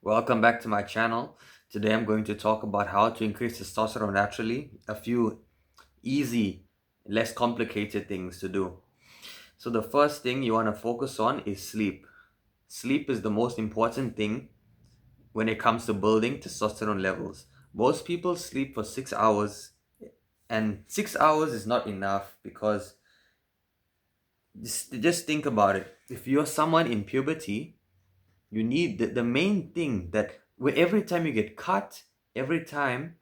Welcome back to my channel. Today I'm going to talk about how to increase testosterone naturally. A few easy, less complicated things to do. So the first thing you want to focus on is sleep. Sleep is the most important thing when it comes to building testosterone levels. Most people sleep for 6 hours, and 6 hours is not enough because just think about it. If you're someone in puberty, you need the main thing that every time you get cut, every time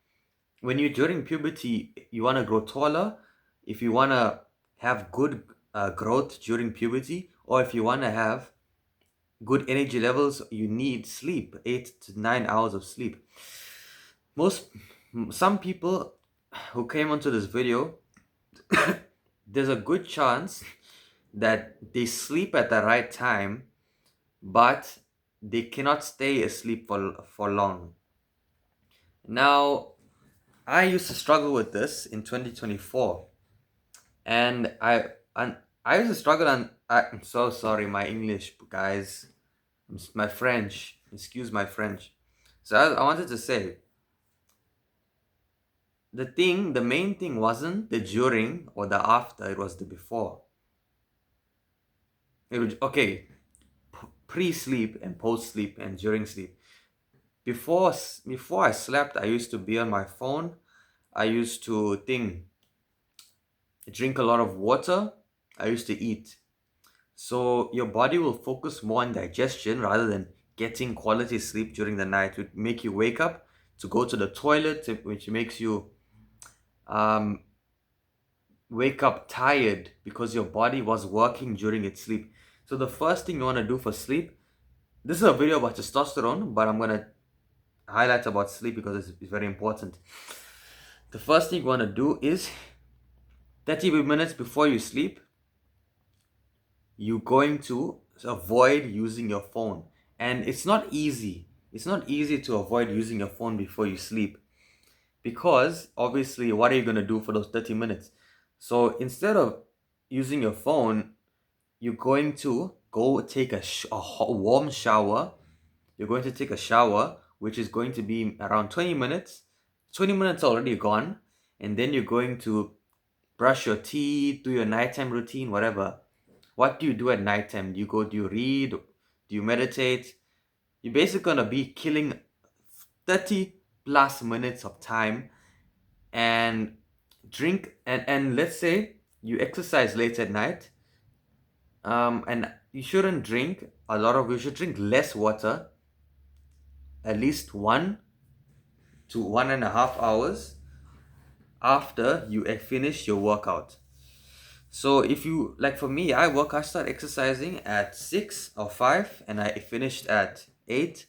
when you're during puberty, you want to grow taller, if you want to have good growth during puberty, or if you want to have good energy levels, you need sleep, 8 to 9 hours of sleep. Some people who came onto this video, there's a good chance that they sleep at the right time, but they cannot stay asleep for long. Now, I used to struggle with this in 2024, and I used to struggle. And I'm so sorry, my English, guys, my French. Excuse my French. So I wanted to say the main thing wasn't the during or the after; it was the before. It was okay, pre-sleep and post-sleep and during sleep. Before I slept, I used to be on my phone. I used to drink a lot of water. I used to eat. So your body will focus more on digestion rather than getting quality sleep during the night. It would make you wake up to go to the toilet, which makes you um, wake up tired because your body was working during its sleep. So the first thing you want to do for sleep, this is a video about testosterone, but I'm going to highlight about sleep because it's very important. The first thing you want to do is 30 minutes before you sleep, you're going to avoid using your phone. And it's not easy. It's not easy to avoid using your phone before you sleep because obviously, what are you going to do for those 30 minutes? So instead of using your phone, you're going to go take a warm shower. You're going to take a shower, which is going to be around 20 minutes. 20 minutes already gone. And then you're going to brush your teeth, do your nighttime routine, whatever. What do you do at nighttime? Do you read? Do you meditate? You're basically gonna be killing 30 plus minutes of time and and let's say you exercise late at night. And you shouldn't drink you should drink less water, at least 1 to 1.5 hours after you finish your workout. So if you like, for me, I start exercising at 6 or 5 and I finished at 8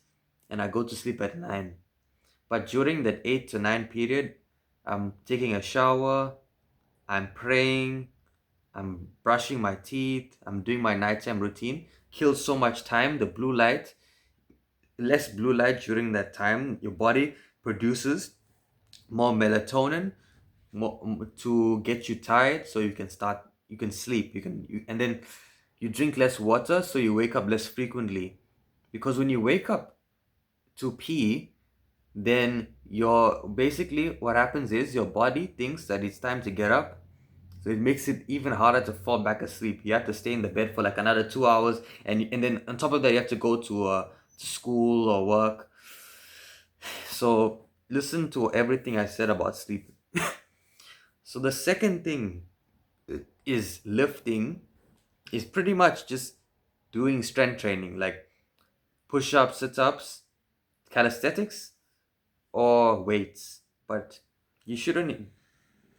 and I go to sleep at 9. But during that 8 to 9 period, I'm taking a shower, I'm praying, I'm brushing my teeth, I'm doing my nighttime routine. Kills so much time. Less blue light during that time. Your body produces more melatonin to get you tired so you can sleep, and then you drink less water so you wake up less frequently, because when you wake up to pee, then your basically what happens is your body thinks that it's time to get up, so it makes it even harder to fall back asleep. You have to stay in the bed for like another 2 hours, and then on top of that you have to go to school or work. So listen to everything I said about sleep. So the second thing is lifting, is pretty much just doing strength training like push-ups, sit-ups, calisthenics, or weights. But you shouldn't.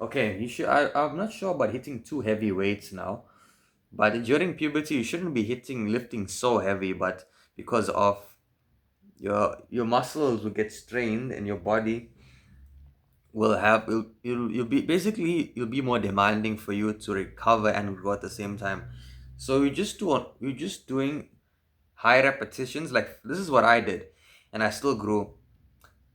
Okay, you should. I'm not sure about hitting too heavy weights now. But during puberty, you shouldn't be lifting so heavy. But because of your muscles will get strained and your body will have you'll be basically you'll be more demanding for you to recover and grow at the same time. So you're just doing high repetitions. Like, this is what I did, and I still grew.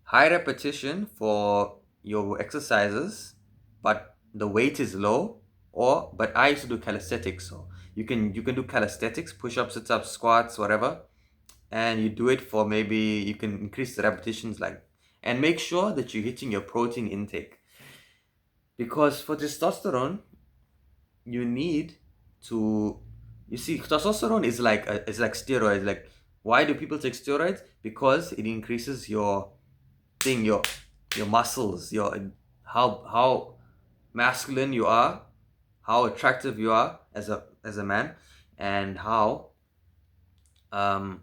High repetition for your exercises, but the weight is low. Or but I used to do calisthenics, so you can do calisthenics, push-ups, sit-ups, squats, whatever. and you do it for maybe, you can increase the repetitions, like, and make sure that you're hitting your protein intake, because for testosterone you need to, you see, testosterone is like it's like steroids. Like, why do people take steroids? Because it increases your thing, your muscles, your, how masculine you are, how attractive you are as a man, and how um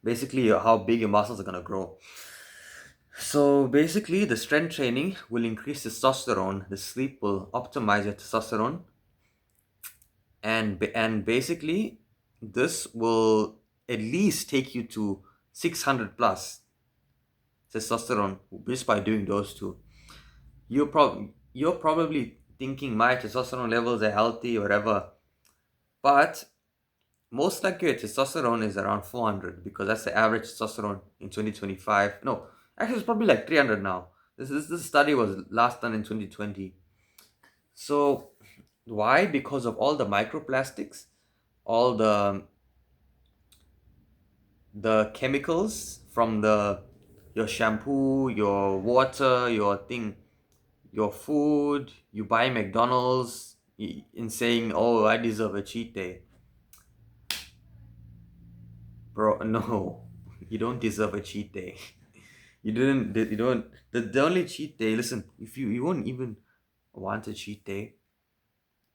basically how big your muscles are going to grow. So basically, the strength training will increase testosterone, the sleep will optimize your testosterone, and basically this will at least take you to 600 plus testosterone just by doing those two. You're probably thinking my testosterone levels are healthy or whatever, but most likely your testosterone is around 400, because that's the average testosterone in 2025. No, actually it's probably like 300 now. This study was last done in 2020. So why? Because of all the microplastics, all the chemicals from your shampoo, your water, your thing, your food. You buy McDonald's in saying, "Oh, I deserve a cheat day." Bro, no, you don't deserve a cheat day. You didn't. You don't. The only cheat day. Listen, if you won't even want a cheat day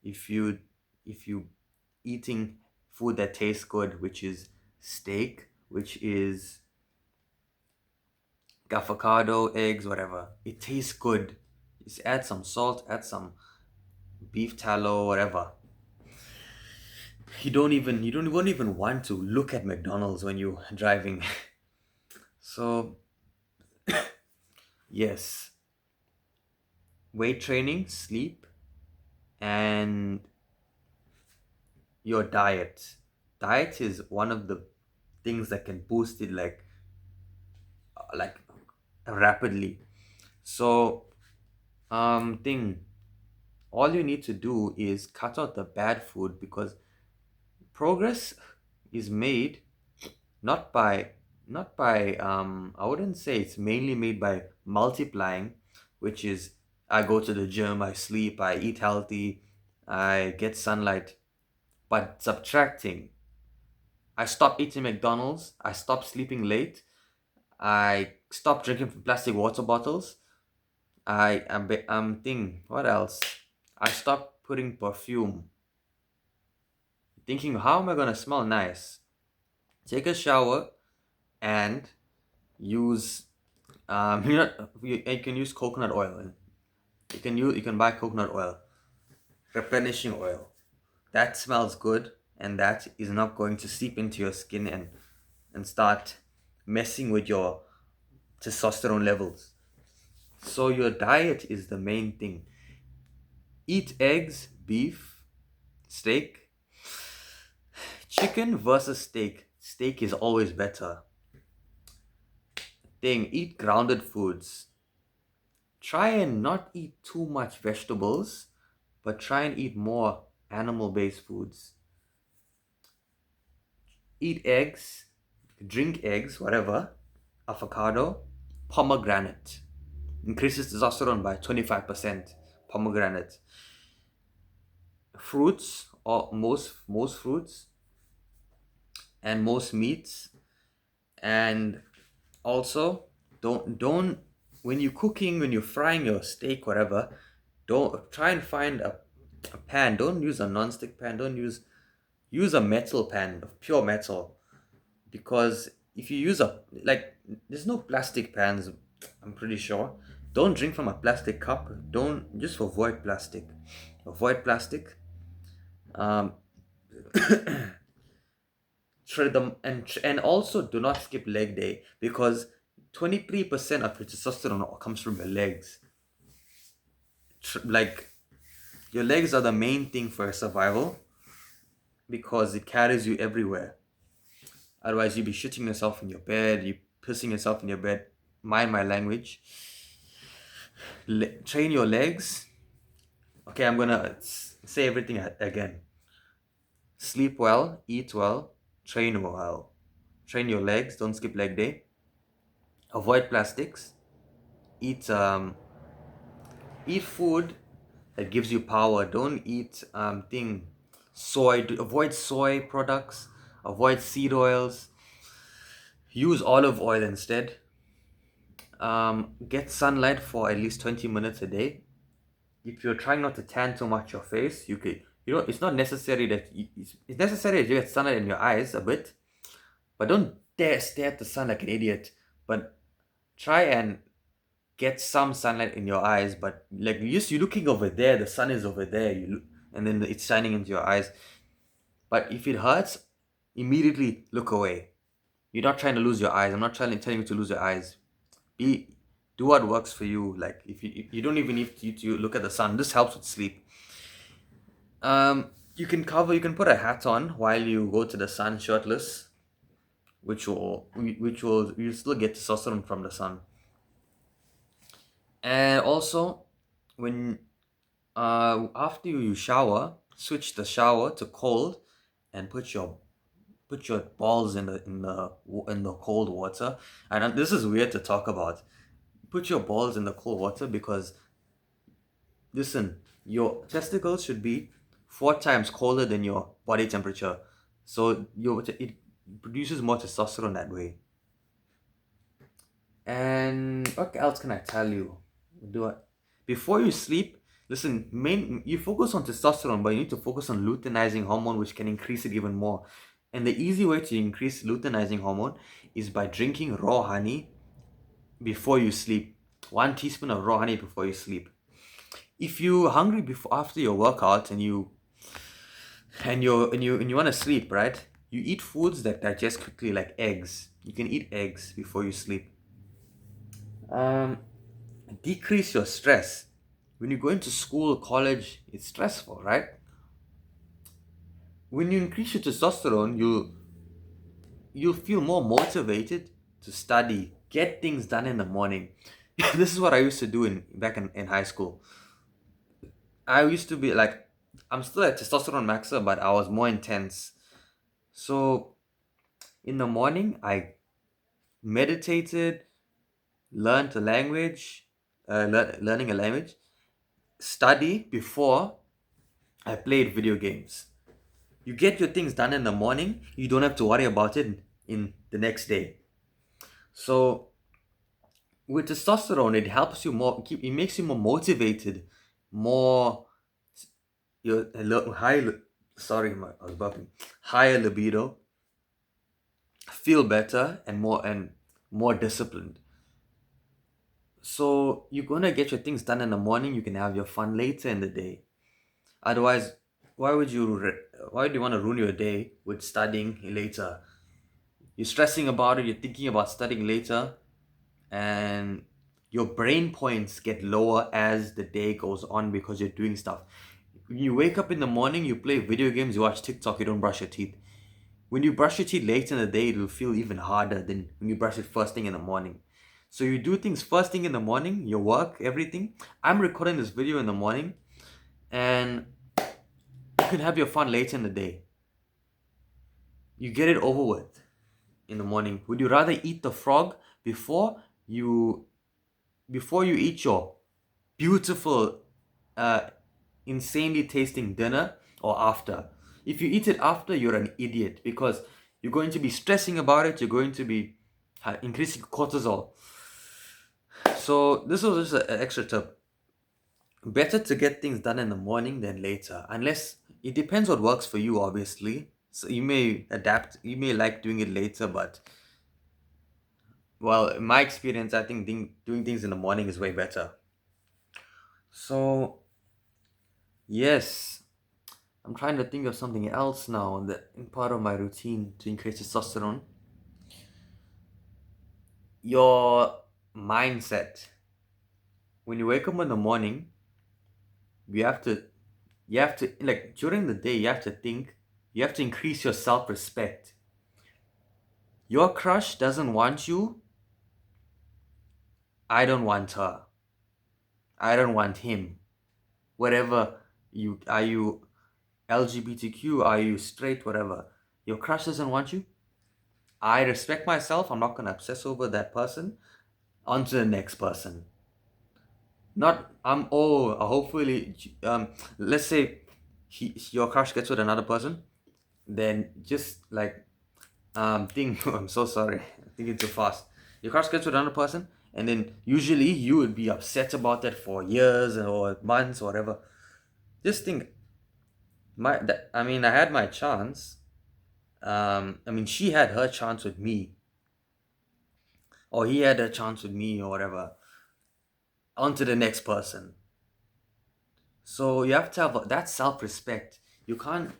if you eating food that tastes good, which is steak, which is avocado, eggs, whatever. It tastes good. Just add some salt, add some beef tallow, whatever. You won't even want to look at McDonald's when you're driving. So yes, weight training, sleep, and your diet. Diet is one of the things that can boost it like rapidly. So thing all you need to do is cut out the bad food, because progress is made not by I wouldn't say it's mainly made by multiplying, which is I go to the gym, I sleep, I eat healthy, I get sunlight, but subtracting. I stop eating McDonald's, I stop sleeping late, I stop drinking from plastic water bottles. I'm thinking, what else? I stopped putting perfume. Thinking, how am I gonna smell nice? Take a shower and use you can use coconut oil. And you can buy coconut oil, replenishing oil. That smells good, and that is not going to seep into your skin and start messing with your testosterone levels. So your diet is the main thing. Eat eggs, beef, steak. Chicken versus steak. Steak is always better. Thing, eat grounded foods. Try and not eat too much vegetables, but try and eat more animal based foods. Eat eggs, drink eggs, whatever, avocado, pomegranate. Increases testosterone by 25%. Pomegranate. Fruits, or most fruits, and most meats. And also, don't when you're cooking, when you're frying your steak, whatever, don't try and find a pan. Don't use a non-stick pan. Don't use a metal pan of pure metal, because if you use a, like, there's no plastic pans, I'm pretty sure. Don't drink from a plastic cup. Don't Just avoid plastic. um Shred them, and also do not skip leg day, because 23% of your testosterone comes from your legs. Like, your legs are the main thing for survival, because it carries you everywhere. Otherwise, you'd be shitting yourself in your bed, you pissing yourself in your bed. Mind my language. Train your legs. Okay, I'm gonna say everything again. Sleep well, eat well, train well. train your legs, don't skip leg day. Avoid plastics. Eat eat food that gives you power. Don't eat soy. Avoid soy products. Avoid seed oils. Use olive oil instead. Get sunlight for at least 20 minutes a day. If you're trying not to tan too much your face, you could, it's not necessary that it's necessary that you get sunlight in your eyes a bit, but don't dare stare at the sun like an idiot. But try and get some sunlight in your eyes. But like you're looking over there, the sun is over there. You look, and then it's shining into your eyes. But if it hurts, immediately look away. You're not trying to lose your eyes. I'm not telling you to lose your eyes. Be Do what works for you. Like if you don't even need to look at the sun. This helps with sleep. You can put a hat on while you go to the sun shirtless, which will you still get testosterone from the sun. And also, when after you shower, switch the shower to cold, and put your balls in the cold water. And this is weird to talk about. Put your balls in the cold water because listen, your testicles should be 4 times colder than your body temperature. So it produces more testosterone that way. And what else can I tell you? Do I, Before you sleep, listen, you focus on testosterone, but you need to focus on luteinizing hormone, which can increase it even more. And the easy way to increase luteinizing hormone is by drinking raw honey before you sleep. 1 teaspoon of raw honey before you sleep. If you're hungry before after your workout and you want to sleep, right? You eat foods that digest quickly, like eggs. You can eat eggs before you sleep. Um, Decrease your stress. When you go into school, college, it's stressful, right? When you increase your testosterone, you'll feel more motivated to study, get things done in the morning. This is what I used to do back in high school. I used to be like, I'm still at testosterone maxer, but I was more intense. So in the morning, I meditated, learned a language, learning a language, study before I played video games. You get your things done in the morning, you don't have to worry about it in the next day. So with testosterone, it helps you more, it makes you more motivated, more your high. Sorry, I was burping. Higher libido, feel better, and more disciplined. So you're gonna get your things done in the morning. You can have your fun later in the day. Otherwise, why do you want to ruin your day with studying later? You're stressing about it. You're thinking about studying later, and your brain points get lower as the day goes on because you're doing stuff. When you wake up in the morning, you play video games, you watch TikTok, you don't brush your teeth. When you brush your teeth late in the day, it'll feel even harder than when you brush it first thing in the morning. So you do things first thing in the morning, your work, everything. I'm recording this video in the morning, and you can have your fun later in the day. You get it over with in the morning. Would you rather eat the frog before you eat your beautiful, uh, insanely tasting dinner, or after? If you eat it after, you're an idiot because you're going to be stressing about it. You're going to be increasing cortisol. So this was just an extra tip. Better to get things done in the morning than later, unless it depends what works for you, obviously. So you may adapt. You may like doing it later, but well, in my experience, I think doing things in the morning is way better. So yes, I'm trying to think of something else now that in part of my routine to increase testosterone. Your mindset. When you wake up in the morning, you have to like during the day you have to think, you have to increase your self-respect. Your crush doesn't want you, I don't want her. I don't want him. Whatever you LGBTQ, are you straight, whatever. Your crush doesn't want you, I respect myself. I'm not going to obsess over that person. On to the next person. Not, hopefully, let's say your crush gets with another person, then just like, think, I'm so sorry, I'm thinking too fast. Your crush gets with another person, and then usually you would be upset about that for years or months or whatever. Just think, I had my chance. She had her chance with me, or he had a chance with me, or whatever. On to the next person. So you have to have that self-respect. You can't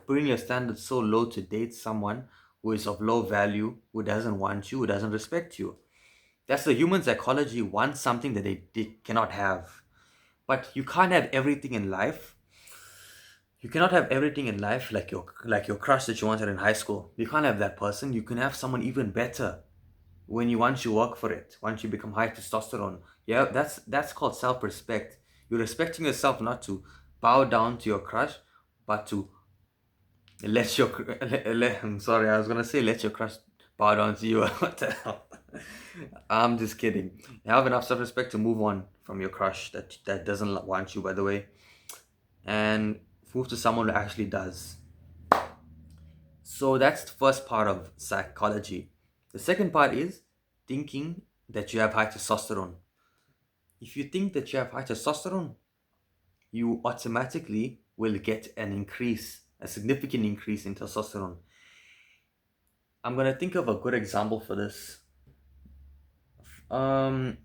bring your standards so low to date someone who is of low value, who doesn't want you, who doesn't respect you. That's the human psychology wants something that they cannot have. But you can't have everything in life. You cannot have everything in life like your crush that you wanted in high school. You can't have that person. You can have someone even better when you once you work for it, once you become high testosterone. Yeah, that's called self-respect. You're respecting yourself not to bow down to your crush, but to let your I'm sorry, I was gonna say let your crush bow down to you. What the hell? I'm just kidding. You have enough self-respect to move on from your crush that doesn't want you, by the way, and move to someone who actually does. So that's the first part of psychology. The second part is thinking that you have high testosterone. If you think that you have high testosterone, you automatically will get a significant increase in testosterone. I'm gonna think of a good example for this. Um,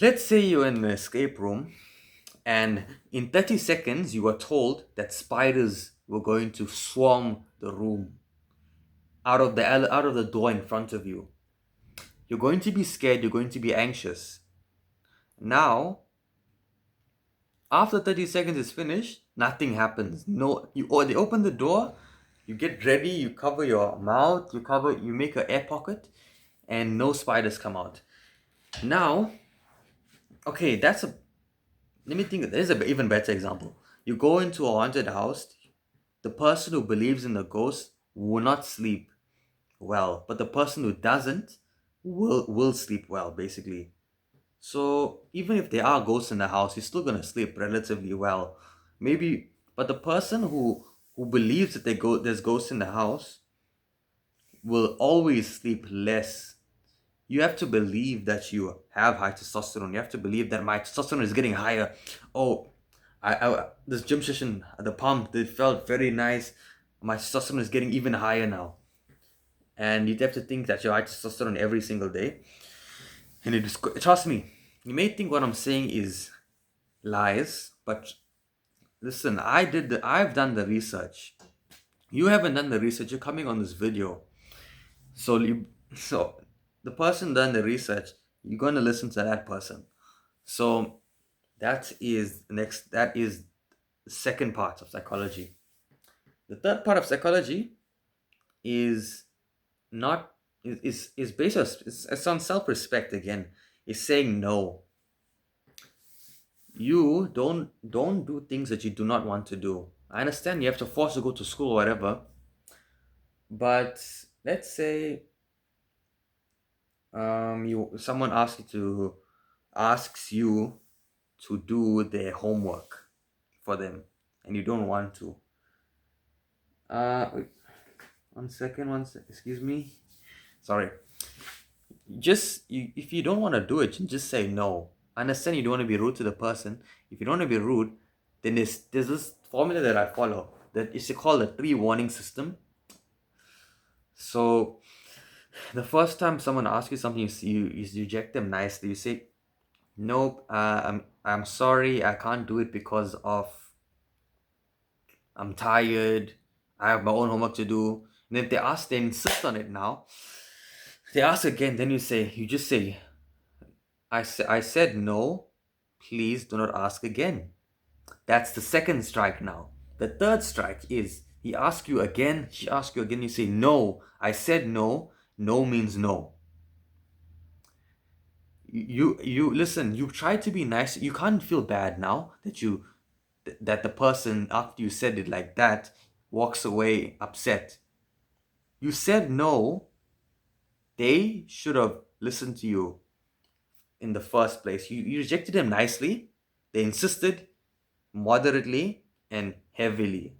let's say you're in an escape room, and in 30 seconds you were told that spiders were going to swarm the room out of the door in front of you. You're going to be scared. You're going to be anxious. Now, after 30 seconds is finished, nothing happens. No, or they open the door, you get ready, you cover your mouth, you make an air pocket, and no spiders come out. Now, okay, let me think, there's an even better example. You go into a haunted house, the person who believes in the ghost will not sleep well, but the person who doesn't will sleep well, basically. So even if there are ghosts in the house, you're still gonna sleep relatively well. Maybe, but the person who believes that there's ghosts in the house will always sleep less. You have to believe that you have high testosterone. You have to believe that my testosterone is getting higher. Oh, I this gym session, the pump, it felt very nice. My testosterone is getting even higher now. And you have to think that you're high testosterone every single day. And trust me, you may think what I'm saying is lies, but listen, I've done the research. You haven't done the research. You're coming on this video, so the person done the research. You're going to listen to that person. So that is the second part of psychology. The third part of psychology is not is based on it's on self-respect again. It's saying no. You don't do things that you do not want to do. I understand you have to force to go to school or whatever, but let's say you someone asks you to do their homework for them, and you don't want to. Wait, excuse me. Sorry. If you don't want to do it, just say no. I understand you don't want to be rude to the person. If you don't want to be rude, then there's this formula that I follow that is called the three warning system. So the first time someone asks you something, you reject them nicely. You say, "Nope, I'm sorry, I can't do it because of I'm tired. I have my own homework to do." And if they insist on it now. They ask again, then you just say, I said no. Please do not ask again. That's the second strike now. The third strike is he asks you again, she asks you again, you say no. I said no. No means no. You listen, you try to be nice. You can't feel bad now that the person after you said it like that, walks away upset. You said no. They should have listened to you in the first place. You rejected them nicely. They insisted moderately and heavily.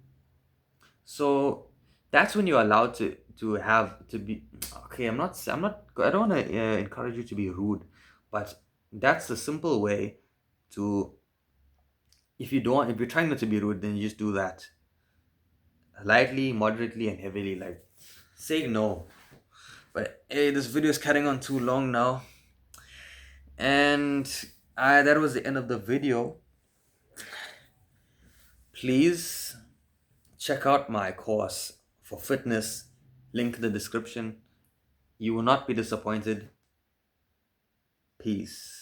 So that's when you're allowed to have to be okay. I'm not I don't want to encourage you to be rude, but that's the simple way to, if you're trying not to be rude, then you just do that lightly, moderately, and heavily, like say no. But hey, this video is cutting on too long now, and that was the end of the video. Please check out my course for fitness, link in the description. You will not be disappointed. Peace.